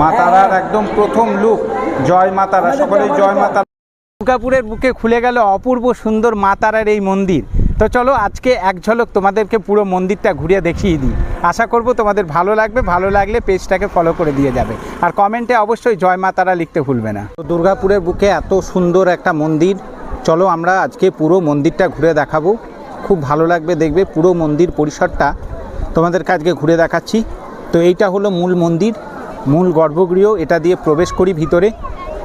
মা তারার একদম প্রথম লুক। জয় মা তারা, সকলেই জয় মা তারা। দুর্গাপুরের বুকে খুলে গেল অপূর্ব সুন্দর মা তারার এই মন্দির। তো চলো আজকে এক ঝলক তোমাদেরকে পুরো মন্দিরটা ঘুরিয়ে দেখিয়ে দিই। আশা করব তোমাদের ভালো লাগবে, ভালো লাগলে পেজটাকে ফলো করে দিয়ে যাবে, আর কমেন্টে অবশ্যই জয় মা তারা লিখতে ভুলবে না। তো দুর্গাপুরের বুকে এত সুন্দর একটা মন্দির, চলো আমরা আজকে পুরো মন্দিরটা ঘুরে দেখাবো। খুব ভালো লাগবে দেখবে, পুরো মন্দির পরিসরটা তোমাদেরকে আজকে ঘুরে দেখাচ্ছি। তো এইটা হলো মূল মন্দির, মূল গর্ভগৃহ, এটা দিয়ে প্রবেশ করি ভিতরে।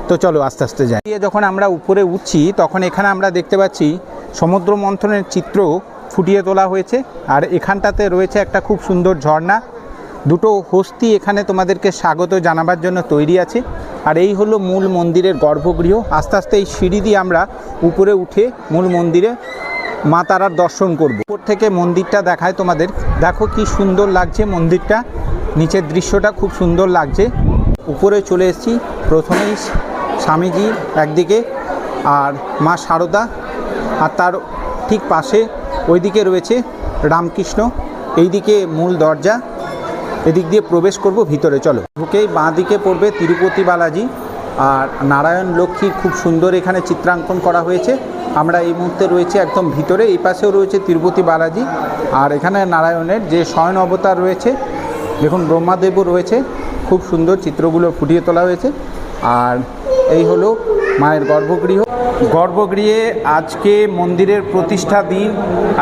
তো চলো আস্তে আস্তে যাই। যখন আমরা উপরে উঠছি তখন এখানে আমরা দেখতে পাচ্ছি সমুদ্র মন্থনের চিত্র ফুটিয়ে তোলা হয়েছে, আর এখানটাতে রয়েছে একটা খুব সুন্দর ঝর্ণা। দুটো হস্তি এখানে তোমাদেরকে স্বাগত জানাবার জন্য তৈরি আছে। আর এই হলো মূল মন্দিরের গর্ভগৃহ। আস্তে আস্তে এই সিঁড়ি দিয়ে আমরা উপরে উঠে মূল মন্দিরে মা তারার দর্শন করব। উপর থেকে মন্দিরটা দেখায় তোমাদের, দেখো কি সুন্দর লাগছে মন্দিরটা, নিচের দৃশ্যটা খুব সুন্দর লাগছে। উপরে চলে এসেছি, প্রথমেই স্বামীজি একদিকে আর মা শারদা, আর তার ঠিক পাশে ওইদিকে রয়েছে রামকৃষ্ণ। এইদিকে মূল দরজা, এদিক দিয়ে প্রবেশ করব ভিতরে। চলো ঢুকেই বাঁ দিকে পড়বে তিরুপতি বালাজি আর নারায়ণ লক্ষ্মীর খুব সুন্দর এখানে চিত্রাঙ্কন করা হয়েছে। আমরা এই মুহূর্তে রয়েছে একদম ভিতরে, এই পাশেও রয়েছে তিরুপতি বালাজি, আর এখানে নারায়ণের যে শয়ন অবতার রয়েছে, দেখুন ব্রহ্মাদেবও রয়েছে, খুব সুন্দর চিত্রগুলো ফুটিয়ে তোলা হয়েছে। আর এই হলো মায়ের গর্ভগৃহ। গর্ভগৃহে আজকে মন্দিরের প্রতিষ্ঠা দিন,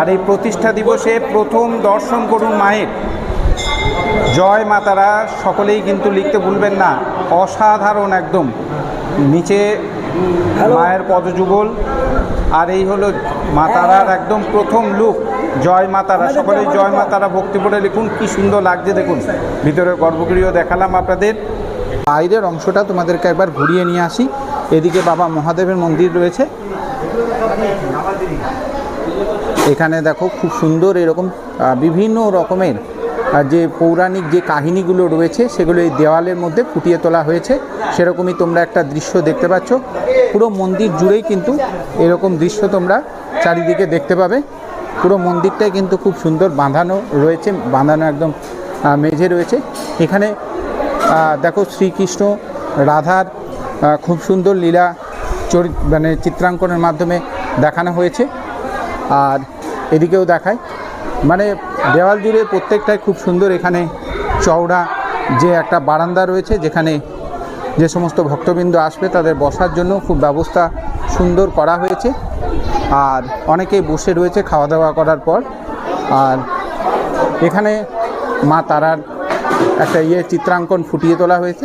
আর এই প্রতিষ্ঠা দিবসে প্রথম দর্শন করুন মায়ের। জয় মা তারা, সকলেই কিন্তু লিখতে ভুলবেন না। অসাধারণ একদম, নিচে মায়ের পদযুগল, আর এই হলো মা তারার একদম প্রথম লুক। জয় মা তারা, সকলেই জয় মা তারা ভক্তি করে লিখুন। কি সুন্দর লাগছে দেখুন। ভিতরের গর্ভগৃহ দেখালাম আপনাদের, বাইরের অংশটা তোমাদেরকে একবার ঘুরিয়ে নিয়ে আসি। এদিকে বাবা মহাদেবের মন্দির রয়েছে, এখানে দেখো খুব সুন্দর এরকম বিভিন্ন রকমের যে পৌরাণিক যে কাহিনীগুলো রয়েছে সেগুলো এই দেওয়ালের মধ্যে ফুটিয়ে তোলা হয়েছে। সেরকমই তোমরা একটা দৃশ্য দেখতে পাচ্ছ। পুরো মন্দির জুড়েই কিন্তু এরকম দৃশ্য তোমরা চারিদিকে দেখতে পাবে। পুরো মন্দিরটাই কিন্তু খুব সুন্দর বাঁধানো রয়েছে, বাঁধানো একদম মেঝে রয়েছে। এখানে দেখো শ্রীকৃষ্ণ রাধার খুব সুন্দর লীলা মানে চিত্রাঙ্কনের মাধ্যমে দেখানো হয়েছে। আর এদিকেও দেখায়, মানে দেওয়াল জুড়ে প্রত্যেকটাই খুব সুন্দর। এখানে চওড়া যে একটা বারান্দা রয়েছে, যেখানে যে সমস্ত ভক্তবৃন্দ আসবে তাদের বসার জন্য খুব ব্যবস্থা সুন্দর করা হয়েছে। আর অনেকেই বসে রয়েছে খাওয়া দাওয়া করার পর। আর এখানে মা তারার একটা চিত্রাঙ্কন ফুটিয়ে তোলা হয়েছে।